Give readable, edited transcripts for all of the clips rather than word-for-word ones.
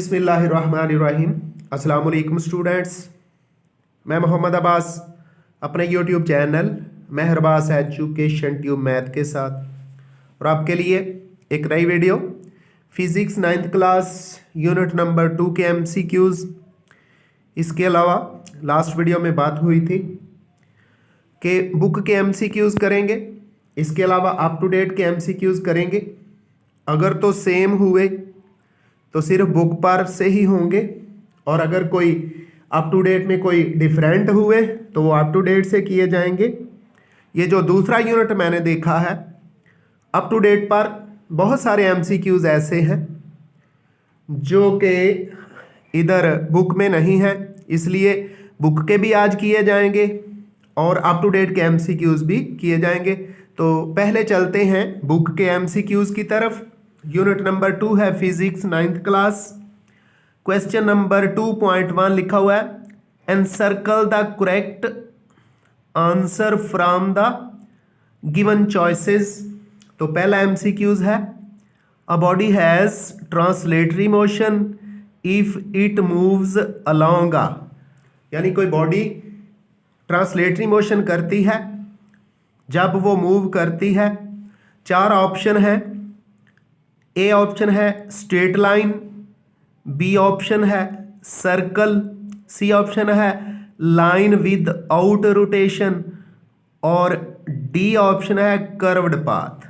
बिस्मिल्लाहिर्रहमानिर्रहीम। अस्सलाम वालेकुम स्टूडेंट्स, मैं मोहम्मद अब्बास अपने YouTube channel Mehrbas education tube math के साथ और आपके लिए एक नई video physics 9th class unit number 2 के MCQs। इसके अलावा लास्ट वीडियो में बात हुई थी कि बुक के MCQs करेंगे, इसके अलावा अप टू डेट के MCQs करेंगे। अगर तो सेम हुए तो सिर्फ बुक पर से ही होंगे, और अगर कोई अप टू डेट में कोई डिफरेंट हुए तो वो अप टू डेट से किए जाएंगे। ये जो दूसरा यूनिट मैंने देखा है अप टू डेट पर, बहुत सारे MCQs ऐसे हैं जो कि इधर बुक में नहीं है, इसलिए बुक के भी आज किए जाएंगे और अप टू डेट के MCQs भी किए जाएंगे। तो पहले चलते हैं बुक के MCQs की तरफ। यूनिट नंबर 2 है physics 9th class. Question number 2.1 लिखा हुआ है, encircle the correct answer from the given choices. तो पहला MCQs है, a body has translatory motion if it moves along a, यानी कोई बॉडी ट्रांसलेटरी मोशन करती है जब वो मूव करती है। चार ऑप्शन है, ए ऑप्शन है स्ट्रेट लाइन, बी ऑप्शन है सर्कल, सी ऑप्शन है लाइन विद आउट रोटेशन और डी ऑप्शन है कर्व्ड पाथ।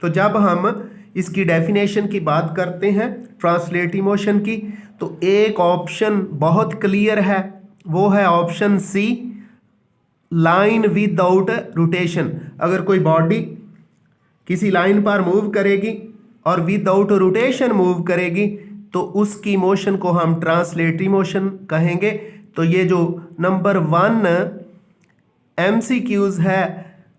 तो जब हम इसकी डेफिनेशन की बात करते हैं ट्रांसलेटरी मोशन की, तो एक ऑप्शन बहुत क्लियर है, वो है option C, line without rotation. अगर कोई बॉडी किसी लाइन पर मूव करेगी और विदाउट रोटेशन मूव करेगी तो उसकी मोशन को हम ट्रांसलेटरी मोशन कहेंगे। तो ये जो नंबर 1 MCQs है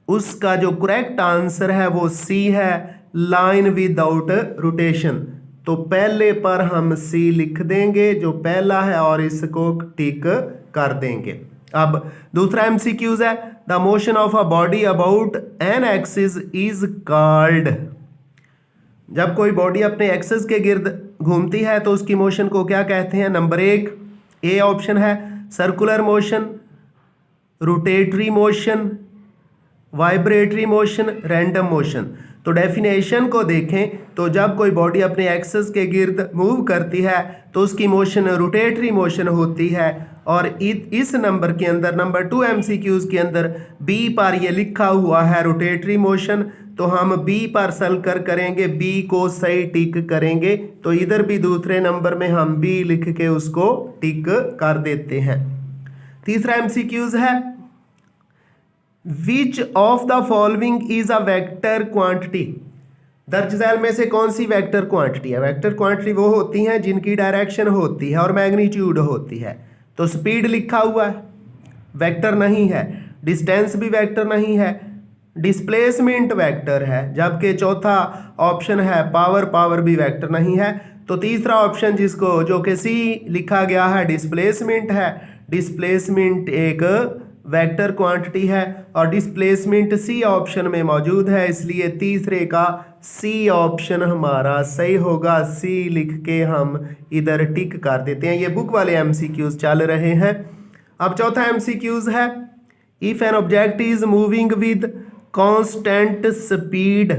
उसका जो करेक्ट आंसर है वो सी है, लाइन विदाउट रोटेशन। तो पहले पर हम सी लिख देंगे जो पहला है और इसको टिक कर देंगे। अब दूसरा MCQs है, the motion of a body about an axis is called. जब कोई बॉडी अपने एक्सिस के गिर्द घूमती है तो उसकी मोशन को क्या कहते हैं। नंबर 1 ए ऑप्शन है circular motion, rotatory motion, vibratory motion, random motion. तो डेफिनेशन को देखें तो जब कोई बॉडी अपने एक्सिस के गिर्द मूव करती है तो उसकी मोशन रोटेटरी मोशन होती है। और इस नंबर के अंदर नंबर 2 MCQs के अंदर बी पर ये लिखा हुआ है रोटेटरी मोशन, तो हम बी पर सर्कल करेंगे, बी को सही टिक करेंगे। तो इधर भी दूसरे नंबर में हम बी लिख के उसको टिक कर देते हैं। तीसरा MCQs है, which of the following is a vector quantity. दर्ज झैल में से कौन सी वेक्टर क्वांटिटी है। वेक्टर क्वांटिटी वो होती हैं जिनकी डायरेक्शन होती है और मैग्नीट्यूड होती है। तो स्पीड लिखा हुआ है, वेक्टर नहीं है, डिस्टेंस भी वेक्टर नहीं है, डिस्प्लेसमेंट वेक्टर है, जबकि चौथा ऑप्शन है पावर, पावर भी वेक्टर नहीं है। तो तीसरा ऑप्शन जिसको जो कि सी लिखा गया है डिस्प्लेसमेंट है, डिस्प्लेसमेंट एक वेक्टर क्वांटिटी है और डिस्प्लेसमेंट सी ऑप्शन में मौजूद है, इसलिए तीसरे का सी ऑप्शन हमारा सही होगा। सी लिख के हम इधर टिक कर देते हैं। ये बुक वाले MCQs चल रहे हैं। अब चौथा MCQs है, if an object is moving with constant speed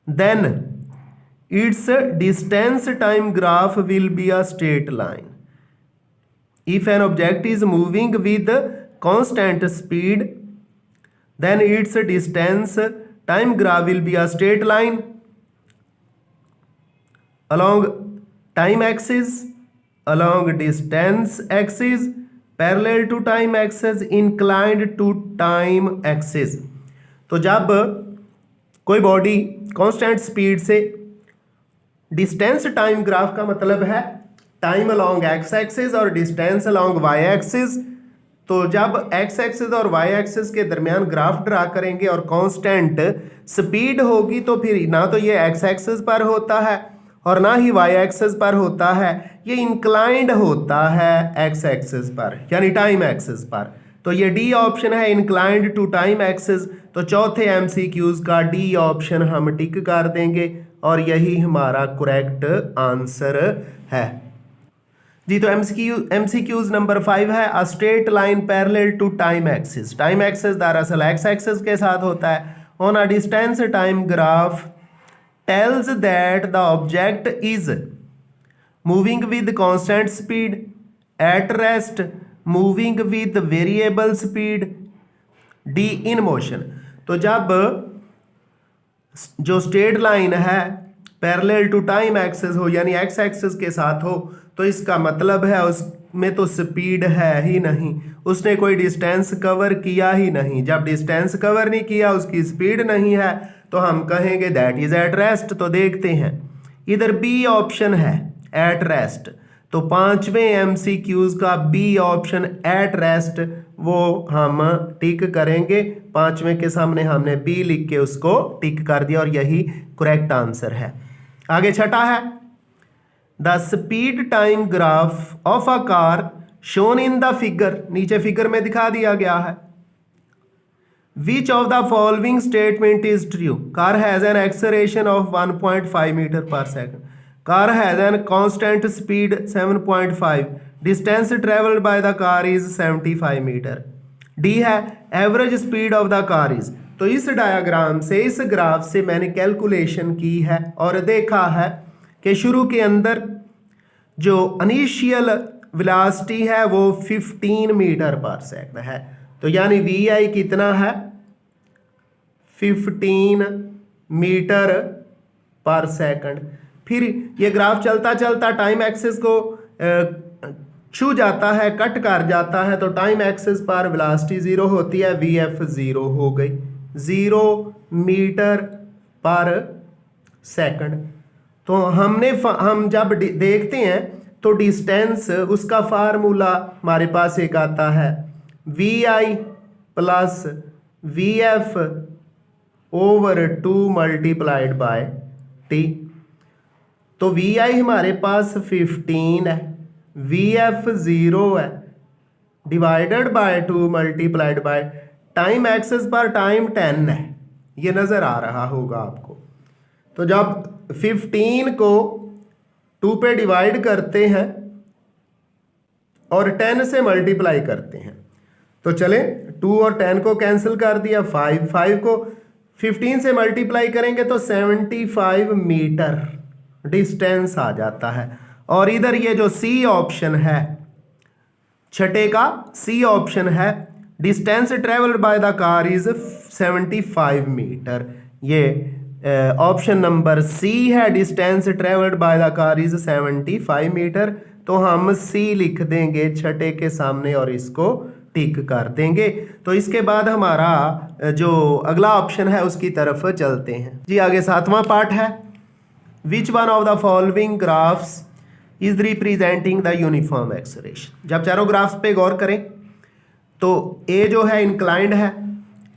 then its distance time graph will be a straight line. If an object is moving with constant speed, then its distance time graph will be a straight line along time axis, along distance axis, parallel to time axis, inclined to time axis। तो जब कोई body constant speed से, distance time graph का मतलब है time along x axis और distance along Y axis. तो जब एक्स एक्सिस और वाई एक्सिस के दरमियान ग्राफ ड्रा करेंगे और कांस्टेंट स्पीड होगी तो फिर ना तो ये एक्स एक्सिस पर होता है और ना ही वाई एक्सिस पर होता है, ये इंक्लाइंड होता है एक्स एक्सिस पर यानी टाइम एक्सिस पर। तो ये डी ऑप्शन है, इंक्लाइंड टू टाइम एक्सिस। तो चौथे MCQs का डी ऑप्शन हम टिक कर देंगे और यही हमारा करेक्ट आंसर है जी। तो एमसीक्यूज नंबर 5 है, a straight line parallel to time axis. Time axis दरअसल एक्स एक्सिस के साथ होता है। On a distance time graph tells that the object is moving with constant speed, at rest, moving with variable speed, D in motion. तो जब जो straight line है parallel to time axis हो यानी एक्स एक्सिस के साथ हो तो इसका मतलब है उसमें तो स्पीड है ही नहीं, उसने कोई डिस्टेंस कवर किया ही नहीं। जब डिस्टेंस कवर नहीं किया, उसकी स्पीड नहीं है, तो हम कहेंगे दैट इज एट रेस्ट। तो देखते हैं इधर बी ऑप्शन है एट रेस्ट, तो 5वें एमसीक्यूज का बी ऑप्शन एट रेस्ट वो हम टिक करेंगे। 5वें के सामने हमने बी लिख के उसको टिक कर दिया और यही करेक्ट आंसर है। आगे छठा है, the speed time graph of a car shown in the figure, नीचे फिगर में दिखा दिया गया है। Which of the following statement is true? Car has an acceleration of 1.5 metre per second, car has an constant speed 7.5, distance travelled by the car is 75 metre. D है average speed of the car is. तो इस diagram से, इस graph से मैंने calculation की है और देखा है कि शुरू के अंदर जो इनिशियल वेलोसिटी है वो 15 मीटर पर सेकंड है, तो यानी वी आई कितना है 15 मीटर पर सेकंड। फिर ये ग्राफ चलता चलता टाइम एक्सिस को छू जाता है, कट कर जाता है, तो टाइम एक्सिस पर वेलोसिटी 0 होती है, वी एफ 0 हो गई, 0 मीटर पर सेकंड। तो हम जब देखते हैं तो डिस्टेंस उसका फार्मूला हमारे पास एक आता है V I plus V F over 2 multiplied by T. तो वी आई हमारे पास 15 है, वी एफ 0 है, divided by 2 multiplied by time axis पर टाइम 10 है, ये नज़र आ रहा होगा आपको। तो जब 15 को 2 पे डिवाइड करते हैं और 10 से मल्टीप्लाई करते हैं तो चले 2 और 10 को कैंसिल कर दिया, 5 को 15 से मल्टीप्लाई करेंगे तो 75 मीटर डिस्टेंस आ जाता है। और इधर ये जो सी ऑप्शन है, छठे का सी ऑप्शन है, distance travelled by the car is 75 metre. ये ऑप्शन नंबर सी है, distance travelled by the car is 75 metre. तो हम सी लिख देंगे छठे के सामने और इसको टिक कर देंगे। तो इसके बाद हमारा जो अगला ऑप्शन है उसकी तरफ चलते हैं जी। आगे 7वां पार्ट है, which one of the following graphs is representing the uniform acceleration. जब चारों ग्राफ्स पे गौर करें तो ए जो है इंक्लाइंड है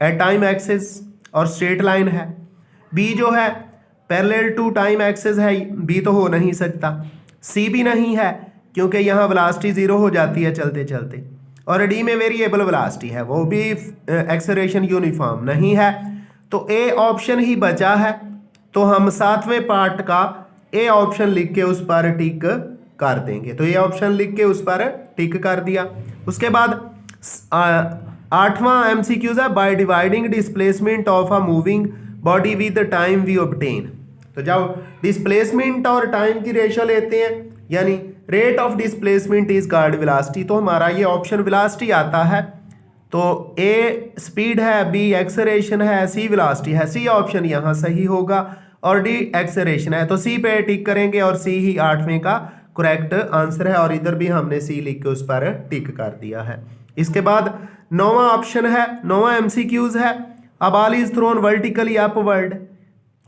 एट टाइम एक्सिस और स्ट्रेट लाइन है, बी जो है पैरेलल टू टाइम एक्सिस है, बी तो हो नहीं सकता, सी भी नहीं है क्योंकि यहाँ वेलोसिटी 0 हो जाती है चलते चलते, और डी में वेरिएबल वेलोसिटी है, वो भी एक्सेलरेशन यूनिफॉर्म नहीं है। तो ए ऑप्शन ही बचा है, तो हम 7वें पार्ट का ए ऑप्शन लिख के उस पर टिक कर देंगे। तो ए ऑप्शन लिख के उस पर टिक कर दिया। उसके बाद 8वां एमसीक्यूज है, by dividing displacement of a moving body with time we obtain. तो जब डिस्प्लेसमेंट और टाइम की रेशो लेते हैं यानी rate of displacement is called velocity, तो हमारा ये ऑप्शन वेलोसिटी आता है। तो ए स्पीड है, बी एक्सेलरेशन है, सी वेलोसिटी है, सी ऑप्शन यहाँ सही होगा, और डी एक्सेलरेशन है। तो सी पे टिक करेंगे और सी ही 8वें का करेक्ट आंसर है, और इधर भी हमने सी लिख के उस पर टिक कर दिया है। इसके बाद 9वां ऑप्शन है, 9वां एमसीक्यूज है, a ball is thrown vertically upward,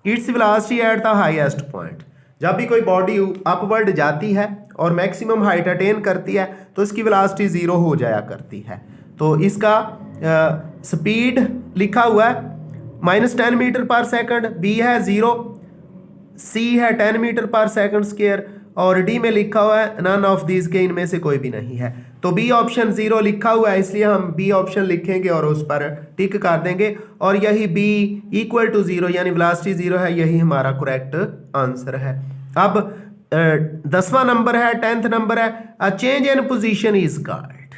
its velocity at the highest point. जब भी कोई बॉडी अपवर्ड जाती है और मैक्सिमम हाइट अटेन करती है तो इसकी वेलोसिटी 0 हो जाया करती है। तो इसका स्पीड लिखा हुआ है -10 मीटर पर सेकंड, बी है 0, सी है 10 मीटर पर सेकंड स्क्वायर, और डी में लिखा हुआ है नन ऑफ दीज के, इनमें से कोई भी नहीं है। तो बी ऑप्शन 0 लिखा हुआ है, इसलिए हम बी ऑप्शन लिखेंगे और उस पर टिक कर देंगे। और यही बी इक्वल टू 0 यानी वेलोसिटी 0 है, यही हमारा करेक्ट आंसर है। अब 10वां नंबर है, 10th नंबर है, a change in position is called.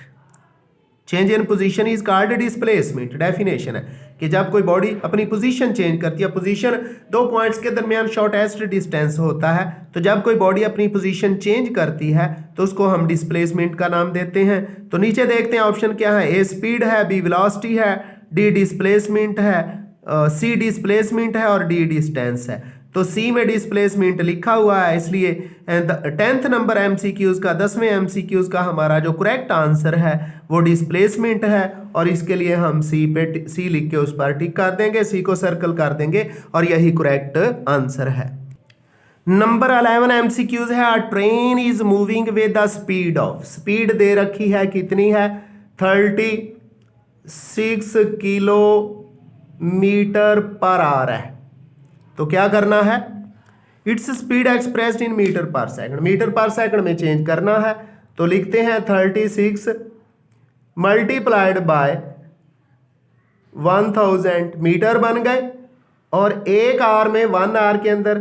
Change in position is called displacement. Definition है कि जब कोई बॉडी अपनी पोजीशन चेंज करती है, पोजीशन दो पॉइंट्स के दरमियान शॉर्टेस्ट डिस्टेंस होता है, तो जब कोई बॉडी अपनी पोजीशन चेंज करती है तो उसको हम डिस्प्लेसमेंट का नाम देते हैं। तो नीचे देखते हैं ऑप्शन क्या है। ए स्पीड है, बी वेलोसिटी है, डी डिस्प्लेसमेंट है, सी डिस्प्लेसमेंट है और डी डिस्टेंस है। तो सी में डिस्प्लेसमेंट लिखा हुआ है, इसलिए 10th नंबर एमसीक्यूज का, 10वें एमसीक्यूज का हमारा जो करेक्ट आंसर है वो डिस्प्लेसमेंट है। और इसके लिए हम सी लिख के उस पर टिक कर देंगे, सी को सर्कल कर देंगे और यही करेक्ट आंसर है। नंबर 11 एमसीक्यूज है, a train is moving with the speed of. Speed दे रखी है, कितनी है? 36 किलोमीटर पर आवर है। तो क्या करना है? Its speed expressed in metre per second. Metre per second में चेंज करना है, तो लिखते हैं 36 मल्टीप्लाइड बाय 1000 मीटर बन गए। और एक आवर में 1 आवर के अंदर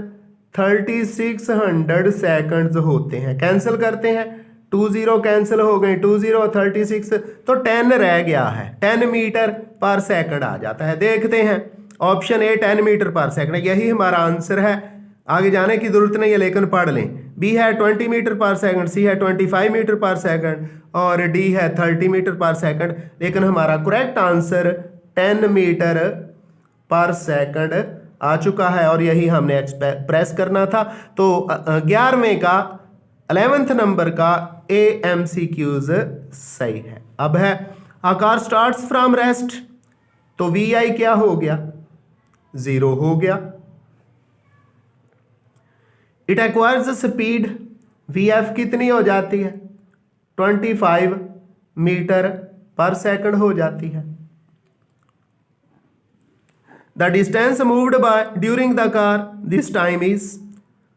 3600 सेकंड्स होते हैं। कैंसिल करते हैं, 20 कैंसिल हो गए, 20 36, तो 10 रह गया है, 10 मीटर पर सेकंड आ जाता है। देखते हैं option A 10 metre per second, यही हमारा आंसर है। आगे जाने की जरूरत नहीं है, लेकिन पढ़ लें। बी है 20 मीटर पर सेकंड, सी है 25 मीटर पर सेकंड और डी है 30 मीटर पर सेकंड। लेकिन हमारा correct answer 10 metre per second आ चुका है और यही हमने एक्सप्रेस करना था। तो 11वें का 11th नंबर का ए एमसीक्यूज सही है। अब है a car starts from rest, तो वी आई क्या हो गया? 0 हो गया। It acquires speed, V F कितनी हो जाती है? 25 मीटर पर सेकंड हो जाती है। The distance moved by during the car this time is,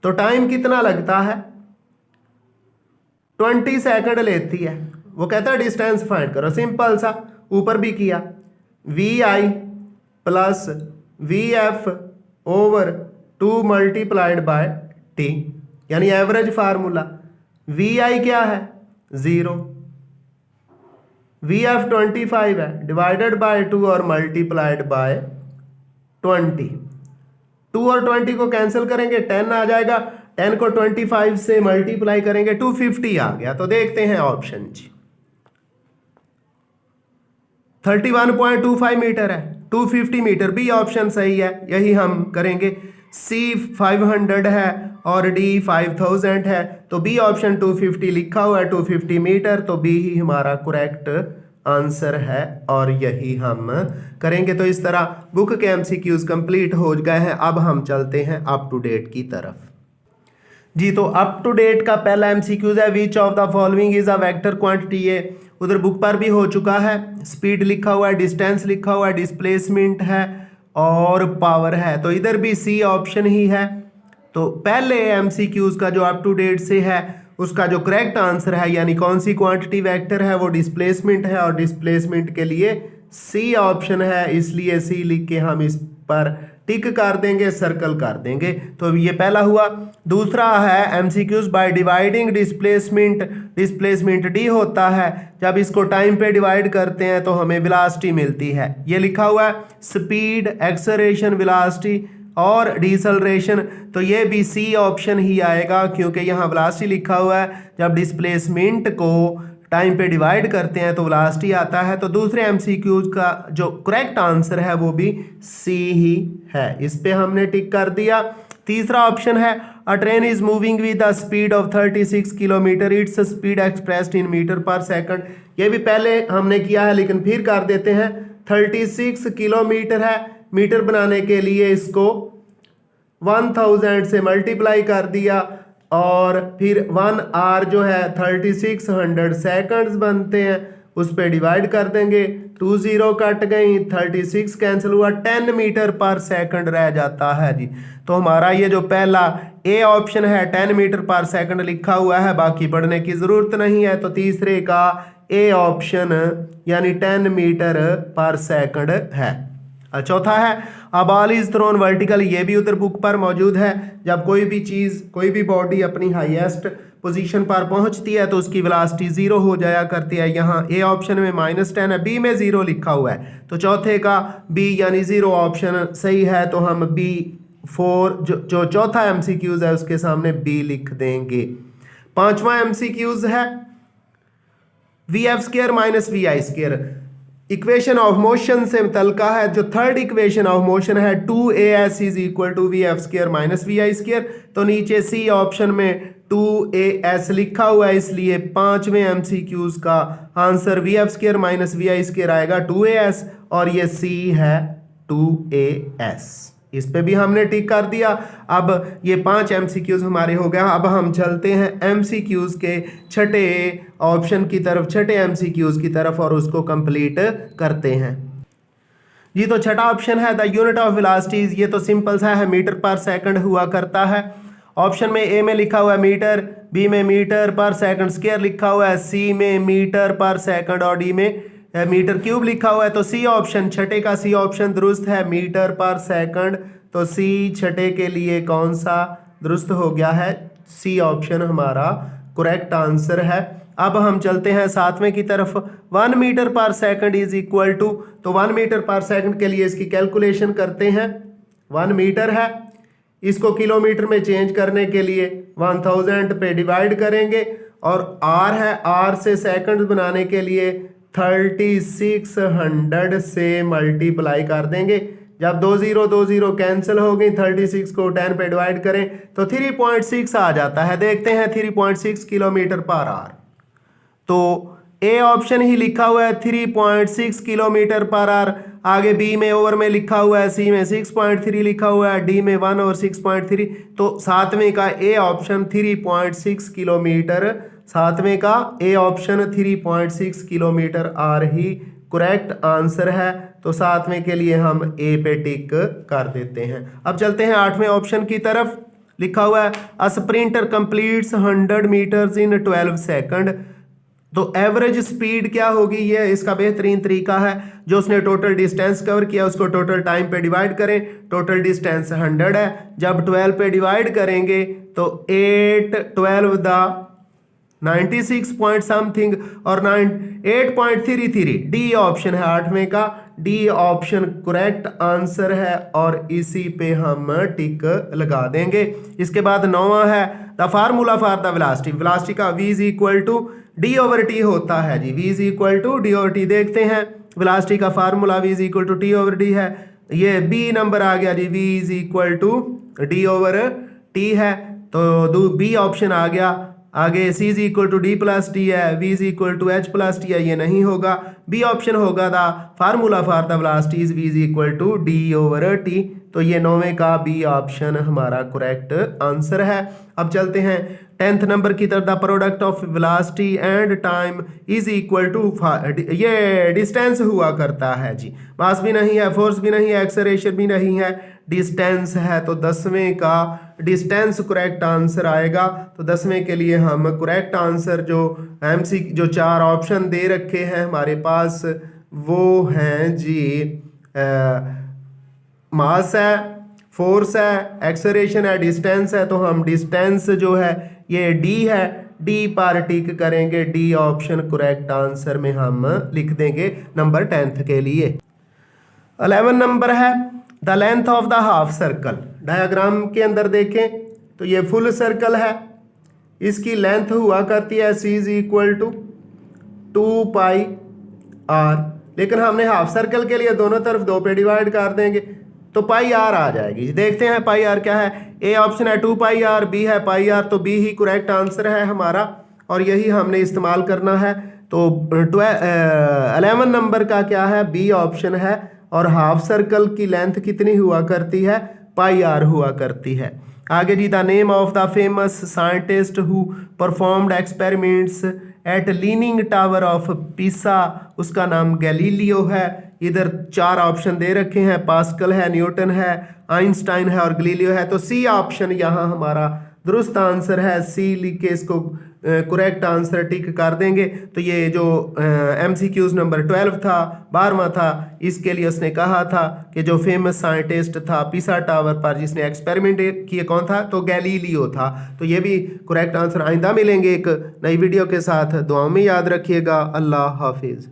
तो टाइम कितना लगता है? 20 सेकंड लेती है। वो कहता है डिस्टेंस फाइंड करो, सिंपल सा, ऊपर भी किया, V I plus V F over 2 multiplied by T, यानी एवरेज फार्मूला। वी आई क्या है? 0, वी एफ 25 है, डिवाइडेड बाय 2 और मल्टीप्लाइड बाय 20। 2 और 20 को कैंसिल करेंगे, 10 आ जाएगा, 10 को 25 से मल्टीप्लाई करेंगे, 250 आ गया। तो देखते हैं ऑप्शन जी, 31.25 मीटर है, 250 मीटर, बी ऑप्शन सही है, यही हम करेंगे। सी 500 है और डी 5000 है, तो बी ऑप्शन 250 लिखा हुआ है, 250 मीटर, तो बी ही हमारा करेक्ट आंसर है और यही हम करेंगे। तो इस तरह बुक के एमसीक्यूज कंप्लीट हो गए हैं। अब हम चलते हैं अप टू डेट की तरफ जी। तो अप टू डेट का पहला एमसीक्यूज है, which of the following is a vector quantity. ये उधर बुक पर भी हो चुका है। स्पीड लिखा हुआ है, डिस्टेंस लिखा हुआ है, डिस्प्लेसमेंट है और पावर है, तो इधर भी सी ऑप्शन ही है। तो पहले एमसीक्यूज का जो अप टू डेट से है उसका जो करेक्ट आंसर है, यानी कौन सी क्वांटिटी वेक्टर है, वो डिस्प्लेसमेंट है और डिस्प्लेसमेंट के लिए सी ऑप्शन है, इसलिए सी लिख के हम इस पर टिक कर देंगे, सर्कल कर देंगे। तो ये पहला हुआ। दूसरा है MCQs bye dividing displacement. Displacement D होता है, जब इसको टाइम पे डिवाइड करते हैं तो हमें वेलोसिटी मिलती है। ये लिखा हुआ है स्पीड, एक्सेलरेशन, वेलोसिटी और डिसलरेशन, तो ये भी सी ऑप्शन ही आएगा, क्योंकि यहाँ वेलोसिटी लिखा हुआ है, जब डिस्प्लेसमेंट को टाइम पे डिवाइड करते हैं तो वेलोसिटी आता है। तो दूसरे एमसीक्यूज का जो करेक्ट आंसर है वो भी सी ही है, इस पे हमने टिक कर दिया। तीसरा ऑप्शन है a train is moving with the speed of 36 kilometre, its speed expressed in metre per second. ये भी पहले हमने किया है लेकिन फिर कर देते हैं। 36 किलोमीटर है, मीटर बनाने के लिए इसको 1000 से मल्टीप्लाई कर दिया और फिर 1 आवर जो है 3600 सेकंड्स बनते हैं, उस पर डिवाइड कर देंगे, 2 0 कट गई, 36 कैंसिल हुआ, 10 मीटर पर सेकंड रह जाता है जी। तो हमारा ये जो पहला ए ऑप्शन है 10 मीटर पर सेकंड लिखा हुआ है, बाकी पढ़ने की ज़रूरत नहीं है। तो तीसरे का ए ऑप्शन यानी 10 मीटर पर सेकंड है। चौथा है a ball is throne vertical, ये भी उधर बुक पर मौजूद है। जब कोई भी चीज़, कोई भी बॉडी अपनी हाईएस्ट पोजीशन पर पहुंचती है तो उसकी वेलोसिटी 0 हो जाया करती है। यहाँ ए ऑप्शन में -10 है, बी में 0 लिखा हुआ है, तो चौथे का बी यानी 0 ऑप्शन सही है। तो हम बी 4 जो चौथा एमसीक्यूज है उसके सामने बी लिख देंगे। पांचवा एमसीक्यूज है VF² - VI²। Equation of motion से मुतल्लिका है। जो थर्ड इक्वेशन ऑफ मोशन है 2AS = VF² - VI²। तो नीचे सी ऑप्शन में 2AS लिखा हुआ है, इसलिए पांचवें एमसीक्यूज का आंसर VF² - VI² आएगा 2AS, और ये सी है 2AS। इस पे भी हमने टिक कर दिया। अब ये 5 एमसीक्यूज हमारे हो गया। अब हम चलते हैं एमसीक्यूज के छठे ऑप्शन की तरफ, छठे एमसीक्यूज की तरफ, और उसको कंप्लीट करते हैं जी। तो छठा ऑप्शन है द यूनिट ऑफ वेलोसिटीज। ये तो सिंपल सा है, मीटर पर सेकंड हुआ करता है। ऑप्शन में ए में लिखा हुआ है मीटर, बी में मीटर पर सेकंड स्क्वायर लिखा हुआ है, सी में मीटर पर सेकंड, और डी में मीटर क्यूब लिखा हुआ है। तो सी ऑप्शन, छठे का सी ऑप्शन दुरुस्त है, मीटर पर सेकंड। तो सी छठे के लिए कौन सा दुरुस्त हो गया है? सी ऑप्शन हमारा करेक्ट आंसर है। अब हम चलते हैं सातवें की तरफ। 1 metre per second is equal to, तो 1 मीटर पर सेकंड के लिए इसकी कैलकुलेशन करते हैं। 1 मीटर है, इसको किलोमीटर में चेंज करने के लिए 1000 पे डिवाइड करेंगे, और आर है, आर से सेकंड बनाने के लिए 3600 से मल्टीप्लाई कर देंगे। जब 2 0 कैंसिल हो गई, 36 को 10 पे डिवाइड करें तो 3.6 आ जाता है। देखते हैं 3.6 किलोमीटर पर आवर। तो ए ऑप्शन ही लिखा हुआ है 3.6 किलोमीटर पर आवर। आगे बी में ओवर में लिखा हुआ है, सी में 6.3 लिखा हुआ है, डी में 1 और 6.3। तो सातवें का ए ऑप्शन 3.6 किलोमीटर, सातवें का ए ऑप्शन 3.6 किलोमीटर आर ही करेक्ट आंसर है। तो सातवें के लिए हम ए पे टिक कर देते हैं। अब चलते हैं आठवें ऑप्शन की तरफ। लिखा हुआ है a sprinter completes 100 metres in 12 second. तो एवरेज स्पीड क्या होगी? ये इसका बेहतरीन तरीका है। जो उसने टोटल डिस्टेंस कवर किया उसको टोटल टाइम पे डिवाइड करें। टोटल डिस्टेंस 100 है, जब 12 पे डिवाइड करेंगे तो 8 12 द 96 पॉइंट समथिंग और 8.33। डी ऑप्शन है आठवें का, डी ऑप्शन करेक्ट आंसर है, और इसी पे हम टिक लगा देंगे। इसके बाद नौवां है the formula for the velocity. Velocity का V = d/t होता है जी। V = d/t। देखते हैं वेलोसिटी का फार्मूला V = t/d है। ये बी नंबर आ गया जी, V = d/t है, तो बी ऑप्शन आ गया। आगे C = d+t है, V = h+t है, ये नहीं होगा। बी ऑप्शन होगा the formula for the velocity is V = d/t। तो ये नौवें का बी ऑप्शन हमारा करेक्ट आंसर है। अब चलते हैं 10th नंबर की तरफ। The product of velocity and time is equal to, ये डिस्टेंस हुआ करता है जी। मास भी नहीं है, फोर्स भी नहीं है, एक्सेलरेशन भी नहीं है, डिस्टेंस है। तो 10वें का डिस्टेंस करेक्ट आंसर आएगा। तो 10वें के लिए हम करेक्ट आंसर जो 4 ऑप्शन दे रखे हैं हमारे पास वो हैं जी, मास है, फोर्स है, एक्सेलरेशन है, डिस्टेंस है। तो हम डिस्टेंस जो है ये डी है, डी पर टिक करेंगे। डी ऑप्शन करेक्ट आंसर में हम लिख देंगे नंबर 10th के लिए। 11 नंबर है the length of the half circle. Diagram के अंदर देखें तो ये फुल सर्कल है, इसकी लेंथ हुआ करती है C = 2πr, लेकिन हमने हाफ सर्कल के लिए दोनों तरफ 2 पे डिवाइड कर देंगे तो πr आ जाएगी। देखते हैं πr क्या है। ए ऑप्शन है 2πr, बी है πr, तो बी ही करेक्ट आंसर है हमारा, और यही हमने इस्तेमाल करना है। तो 11 नंबर का क्या है? बी ऑप्शन है, और हाफ सर्कल की लेंथ कितनी हुआ करती है? πr हुआ करती है। आगे give the name of the famous scientist who performed experiments at leaning tower of Pisa, उसका नाम गैलीलियो है। इधर 4 ऑप्शन दे रखे हैं, पास्कल है, न्यूटन है, आइंस्टाइन है और गैलीलियो है। तो सी ऑप्शन यहाँ हमारा दुरुस्त आंसर है। सी लिख के इसको करेक्ट आंसर टिक कर देंगे। तो ये जो MCQs नंबर 12 था, 12वां था, इसके लिए उसने कहा था कि जो फेमस साइंटिस्ट था पीसा टावर पर जिसने एक्सपेरिमेंट किया कौन था, तो गैलीलियो था। तो ये भी करेक्ट आंसर। आइंदा मिलेंगे एक नई वीडियो के साथ, दुआओं में याद रखिएगा। अल्लाह हाफिज़।